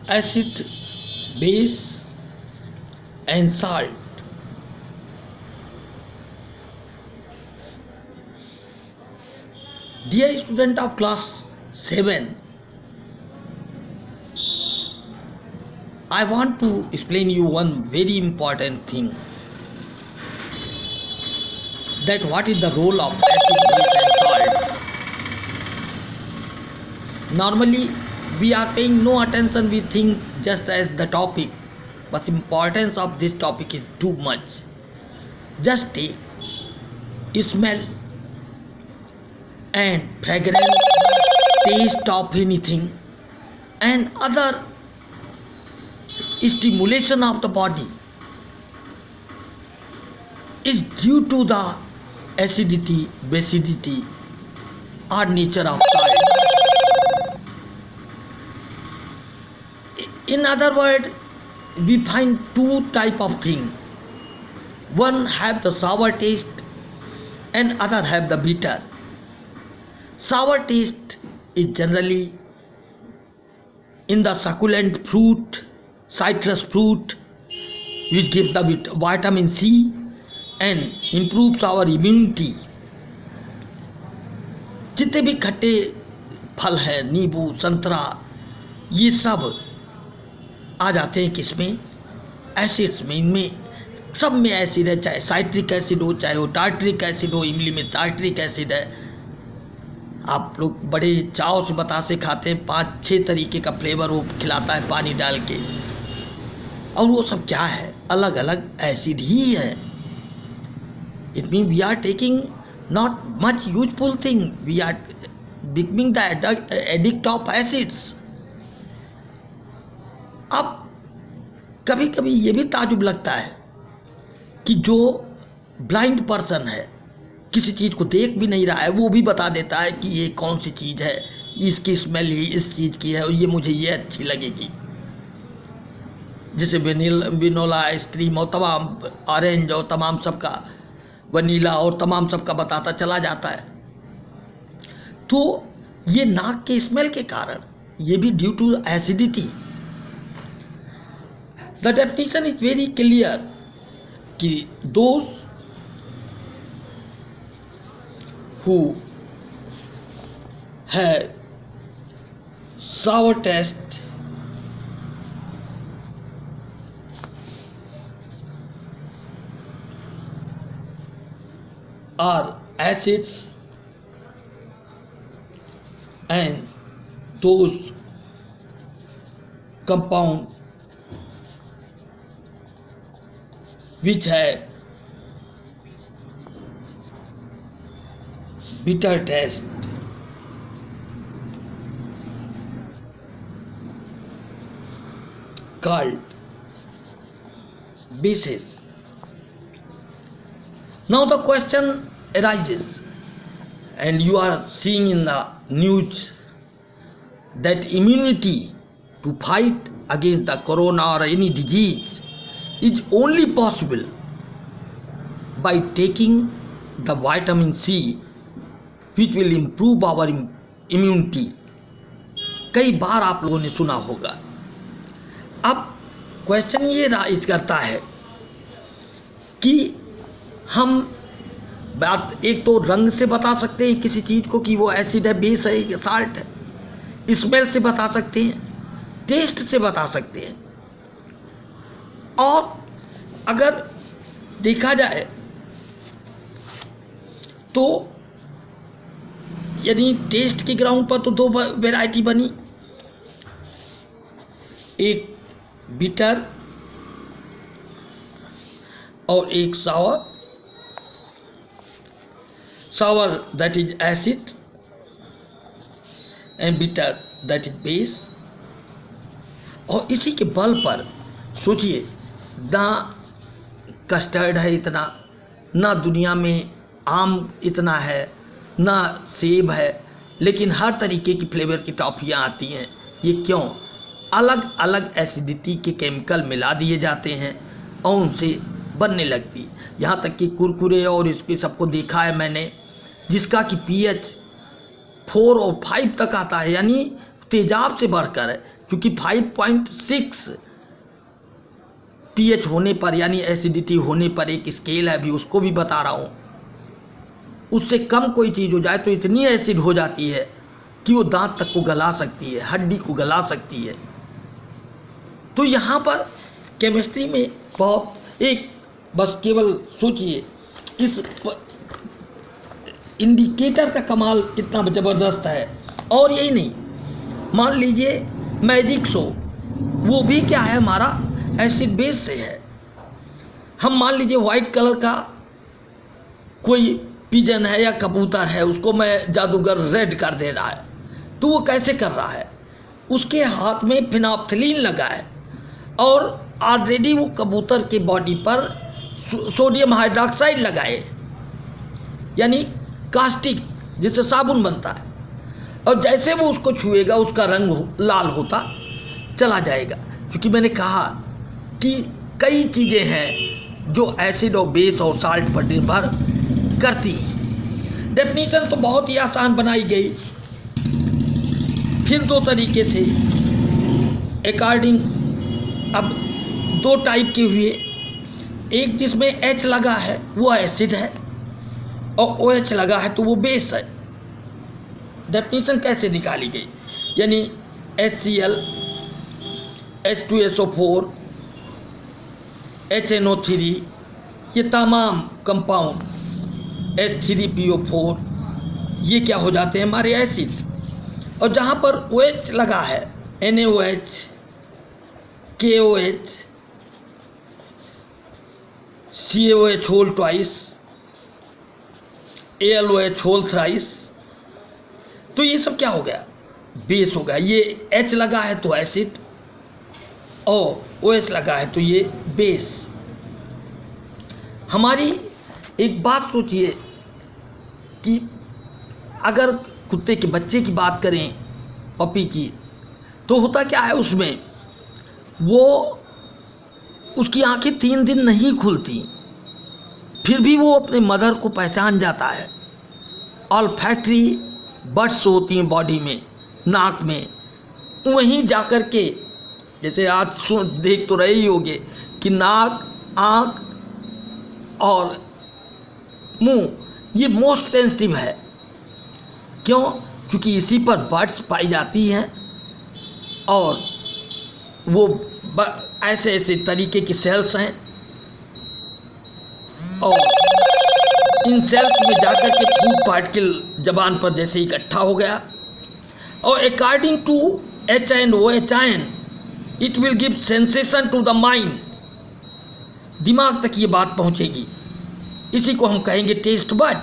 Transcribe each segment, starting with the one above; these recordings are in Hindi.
acid, base and salt. Dear student of class 7, I want to explain you one very important thing, that what is the role of acid, base and salt. Normally we are paying no attention, we think just as the topic, but importance of this topic is too much. Just take smell and fragrance, taste of anything and other stimulation of the body is due to the acidity, basicity or nature of salt. In other words, we find two type of thing. One have the sour taste and other have the bitter. Sour taste is generally in the succulent fruit, citrus fruit, which gives the vitamin C and improves our immunity. जितने भी खट्टे फल हैं, नींबू, संतरा, ये सब आ जाते हैं किसमें? एसिड्स में। इनमें सब में एसिड है, चाहे साइट्रिक एसिड हो, चाहे वो टार्ट्रिक एसिड हो। इमली में टार्ट्रिक एसिड है। आप लोग बड़े चाव से बतासे खाते हैं, 5-6 तरीके का फ्लेवर वो खिलाता है पानी डाल के, और वो सब क्या है? अलग अलग एसिड ही है। It mean we are taking not much useful thing, we are becoming the addict of acids. अब कभी कभी ये भी ताजुब लगता है कि जो ब्लाइंड पर्सन है, किसी चीज़ को देख भी नहीं रहा है, वो भी बता देता है कि ये कौन सी चीज़ है, इसकी स्मेल ही इस चीज़ की है और ये मुझे ये अच्छी लगेगी। जैसे वेनिला आइसक्रीम और तमाम ऑरेंज और तमाम सबका वनीला और तमाम सबका बताता चला जाता है। तो ये नाक के स्मेल के कारण, ये भी due to acidity. The definition is very clear कि those who have sour taste are acids and those compound which have bitter taste called bases. Now the question arises, and you are seeing in the news that immunity to fight against the corona or any disease is only possible by taking the vitamin C, which will improve our immunity. कई बार आप लोगों ने सुना होगा। अब क्वेश्चन ये राइज करता है कि हम बात एक तो रंग से बता सकते हैं किसी चीज़ को कि वो एसिड है, बेस है, साल्ट है। स्मेल से बता सकते हैं, टेस्ट से बता सकते हैं। और अगर देखा जाए तो यानी टेस्ट के ग्राउंड पर तो दो वैरायटी बनी, एक बिटर और एक sour. Sour that is acid and bitter that is base. और इसी के बल पर सोचिए, ना कस्टर्ड है इतना, ना दुनिया में आम इतना है, ना सेब है, लेकिन हर तरीके की फ्लेवर की टॉफ़ियाँ आती हैं। ये क्यों? अलग अलग एसिडिटी के केमिकल मिला दिए जाते हैं और उनसे बनने लगती। यहाँ तक कि कुरकुरे और इसके सबको देखा है मैंने, जिसका कि pH 4 और 5 तक आता है, यानी तेजाब से बढ़कर है। क्योंकि 5.6 pH होने पर, यानी एसिडिटी होने पर एक स्केल है, अभी उसको भी बता रहा हूँ, उससे कम कोई चीज़ हो जाए तो इतनी एसिड हो जाती है कि वो दांत तक को गला सकती है, हड्डी को गला सकती है। तो यहाँ पर केमिस्ट्री में बहुत एक, बस केवल सोचिए इस इंडिकेटर का कमाल इतना ज़बरदस्त है। और यही नहीं, मान लीजिए मैजिक शो, वो भी क्या है, हमारा एसिड बेस से है। हम मान लीजिए वाइट कलर का कोई पिजन है या कबूतर है, उसको मैं जादूगर रेड कर दे रहा है, तो वो कैसे कर रहा है, उसके हाथ में फिनाफ्थलीन लगा है और ऑलरेडी वो कबूतर के बॉडी पर सोडियम हाइड्रोक्साइड लगाए, यानी कास्टिक, जिससे साबुन बनता है, और जैसे वो उसको छुएगा उसका रंग लाल होता चला जाएगा। क्योंकि मैंने कहा कि कई चीज़ें हैं जो एसिड और बेस और साल्ट पर निर्भर करती हैं। डेफिनेशन तो बहुत ही आसान बनाई गई, फिर दो तरीके से अकॉर्डिंग, अब दो टाइप के हुए, एक जिसमें H लगा है वो एसिड है और OH लगा है तो वो बेस है। डेफिनेशन कैसे निकाली गई, यानी HCl, H2SO4, HNO3, ये तमाम कंपाउंड, H3PO4, ये क्या हो जाते हैं, हमारे एसिड। और जहाँ पर OH लगा है, NaOH, KOH, CaOH whole twice, AlOH whole thrice, तो ये सब क्या हो गया, बेस हो गया। ये H लगा है तो एसिड और OH लगा है तो ये बेस। हमारी एक बात सोचिए कि अगर कुत्ते के बच्चे की बात करें, पपी की, तो होता क्या है, उसमें वो, उसकी आंखें 3 दिन नहीं खुलती, फिर भी वो अपने मदर को पहचान जाता है। ऑल्फैक्टरी बड्स होती हैं बॉडी में, नाक में, वहीं जाकर के, जैसे आज देख तो रहे ही होंगे कि नाक, आँख और मुंह ये मोस्ट सेंसिटिव है। क्यों? क्योंकि इसी पर बड्स पाई जाती हैं और वो ऐसे ऐसे तरीके की सेल्स हैं और इन सेल्स में जाकर के फूड पार्टिकल जबान पर जैसे इकट्ठा हो गया और according to H and OH ion it will give sensation to the mind, दिमाग तक ये बात पहुंचेगी। इसी को हम कहेंगे टेस्ट बड,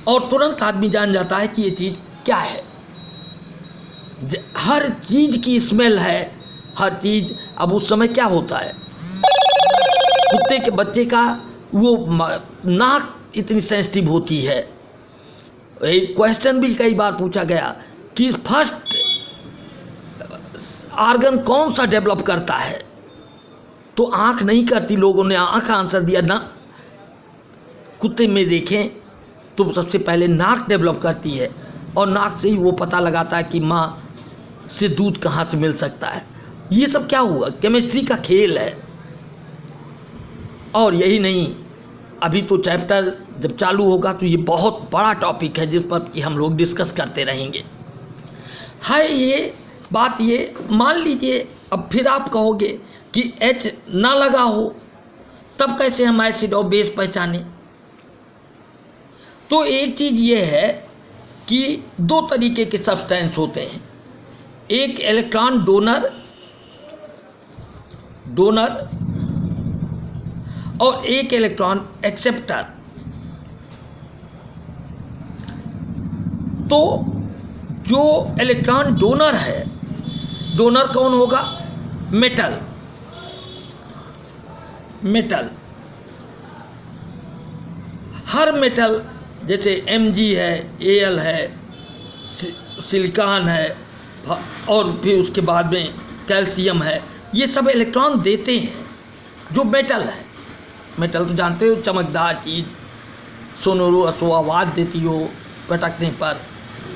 और तुरंत आदमी जान जाता है कि ये चीज़ क्या है। हर चीज़ की स्मेल है, हर चीज़। अब उस समय क्या होता है, कुत्ते के बच्चे का वो नाक इतनी सेंसिटिव होती है। एक क्वेश्चन भी कई बार पूछा गया कि फर्स्ट आर्गन कौन सा डेवलप करता है, तो आँख नहीं करती। लोगों ने आँख का आंसर दिया ना। कुत्ते में देखें तो सबसे पहले नाक डेवलप करती है और नाक से ही वो पता लगाता है कि माँ से दूध कहाँ से मिल सकता है। ये सब क्या हुआ, केमिस्ट्री का खेल है। और यही नहीं, अभी तो चैप्टर जब चालू होगा तो ये बहुत बड़ा टॉपिक है जिस पर कि हम लोग डिस्कस करते रहेंगे। है ये बात। ये मान लीजिए अब फिर आप कहोगे कि H ना लगा हो तब कैसे हम एसिड और बेस पहचाने। तो एक चीज़ ये है कि दो तरीके के सब्सटेंस होते हैं, एक इलेक्ट्रॉन डोनर और एक इलेक्ट्रॉन एक्सेप्टर। तो जो इलेक्ट्रॉन डोनर है, डोनर कौन होगा, मेटल। हर मेटल जैसे Mg है, Al है, सिलिकॉन है और फिर उसके बाद में कैल्शियम है, ये सब इलेक्ट्रॉन देते हैं जो मेटल है। मेटल तो जानते हो, चमकदार चीज़, सोनोरो असो आवाज़ देती हो पटकने पर,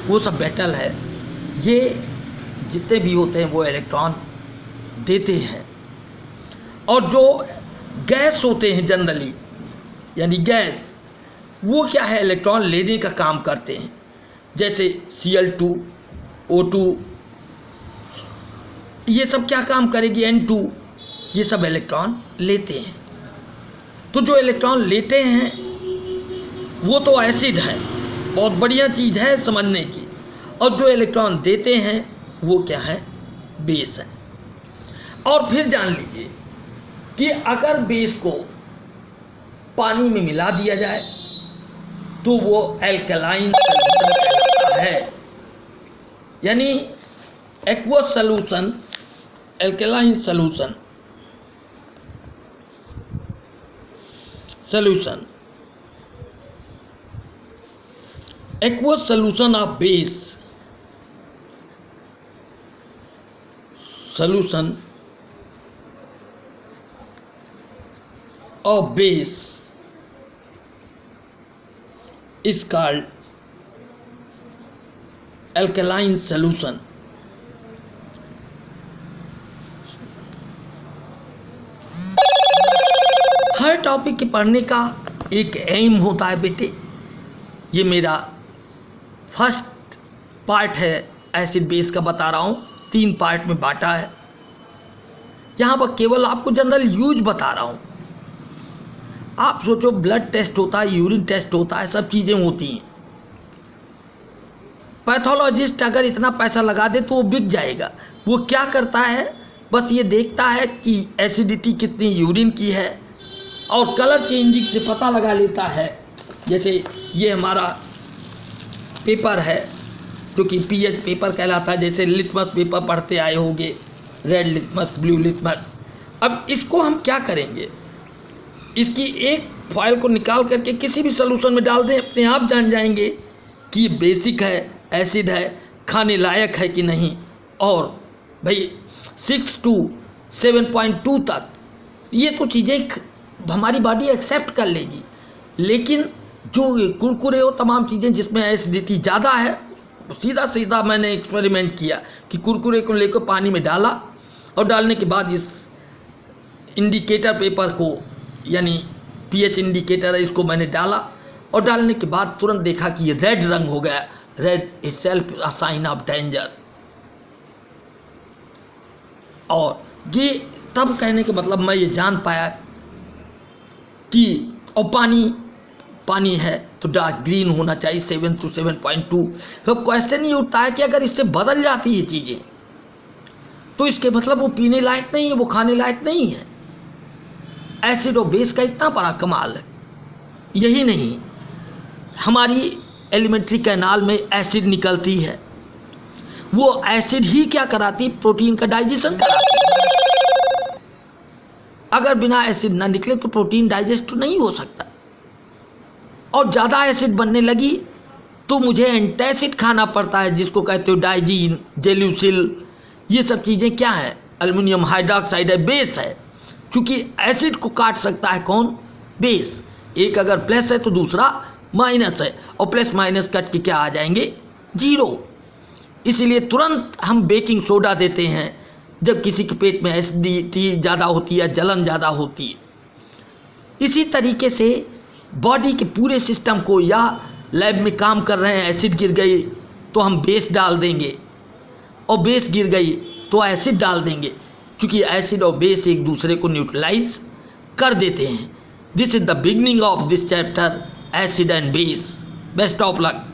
वो सब मेटल है। ये जितने भी होते हैं वो इलेक्ट्रॉन देते हैं। और जो गैस होते हैं जनरली, यानी गैस, वो क्या है, इलेक्ट्रॉन लेने का काम करते हैं। जैसे Cl2, O2, ये सब क्या काम करेगी, N2, ये सब इलेक्ट्रॉन लेते हैं। तो जो इलेक्ट्रॉन लेते हैं वो तो एसिड है, बहुत बढ़िया चीज़ है समझने की। और जो इलेक्ट्रॉन देते हैं वो क्या है, बेस है। और फिर जान लीजिए कि अगर बेस को पानी में मिला दिया जाए तो वो एल्कलाइन सॉल्यूशन कहलाता है। यानी aqueous solution, alkaline solution, aqueous solution of base, solution of base is called alkaline solution. Her topic के पढ़ने का एक एम होता है बेटे। ये मेरा फर्स्ट पार्ट है, एसिड बेस का बता रहा हूँ, 3 पार्ट में बांटा है। यहाँ पर केवल आपको जनरल यूज बता रहा हूँ। आप सोचो ब्लड टेस्ट होता है, यूरिन टेस्ट होता है, सब चीज़ें होती हैं। पैथोलॉजिस्ट अगर इतना पैसा लगा दे तो वो बिक जाएगा। वो क्या करता है, बस ये देखता है कि एसिडिटी कितनी यूरिन की है और कलर चेंजिंग से पता लगा लेता है। जैसे ये हमारा पेपर है जो कि पीएच पेपर कहलाता है, जैसे लिटमस पेपर पढ़ते आए होंगे, रेड लिटमस, ब्लू लिटमस। अब इसको हम क्या करेंगे, इसकी एक फॉइल को निकाल करके किसी भी सॉल्यूशन में डाल दें, अपने आप जान जाएंगे कि ये बेसिक है, एसिड है, खाने लायक है कि नहीं। और भाई 6 to 7.2 तक ये तो चीज़ें हमारी बॉडी एक्सेप्ट कर लेगी। लेकिन जो कुरकुरे हो, तमाम चीज़ें जिसमें एसिडिटी ज़्यादा है, सीधा मैंने एक्सपेरिमेंट किया कि कुरकुरे को लेकर पानी में डाला और डालने के बाद इस इंडिकेटर पेपर को, यानी पीएच इंडिकेटर है, इसको मैंने डाला और डालने के बाद तुरंत देखा कि ये रेड रंग हो गया। Red is self a sign of danger. और ये तब कहने के मतलब मैं ये जान पाया कि और पानी है तो डार्क ग्रीन होना चाहिए, 7 to 7.2। तो क्वेश्चन ये उठता है कि अगर इससे बदल जाती है चीज़ें तो इसके मतलब वो पीने लायक नहीं है, वो खाने लायक नहीं है। एसिड और बेस का इतना बड़ा कमाल है। यही नहीं, हमारी एलिमेंट्री कैनाल में एसिड निकलती है, वो एसिड ही क्या कराती है, प्रोटीन का डाइजेशन कराती है। अगर बिना एसिड ना निकले तो प्रोटीन डाइजेस्ट नहीं हो सकता। और ज़्यादा एसिड बनने लगी तो मुझे एंटासिड खाना पड़ता है, जिसको कहते हो डाइजीन, जेल्यूसिल। ये सब चीज़ें क्या है, एल्युमिनियम हाइड्रोक्साइड है, बेस है। क्योंकि एसिड को काट सकता है कौन, बेस। एक अगर प्लस है तो दूसरा माइनस है, और प्लस माइनस कट के क्या आ जाएंगे, 0। इसीलिए तुरंत हम बेकिंग सोडा देते हैं जब किसी के पेट में एसिडिटी ज़्यादा होती है, जलन ज़्यादा होती है। इसी तरीके से बॉडी के पूरे सिस्टम को, या लैब में काम कर रहे हैं, एसिड गिर गई तो हम बेस डाल देंगे, और बेस गिर गई तो एसिड डाल देंगे, क्योंकि एसिड और बेस एक दूसरे को न्यूट्रलाइज कर देते हैं। This is the beginning of this chapter, acid and base. Best of luck.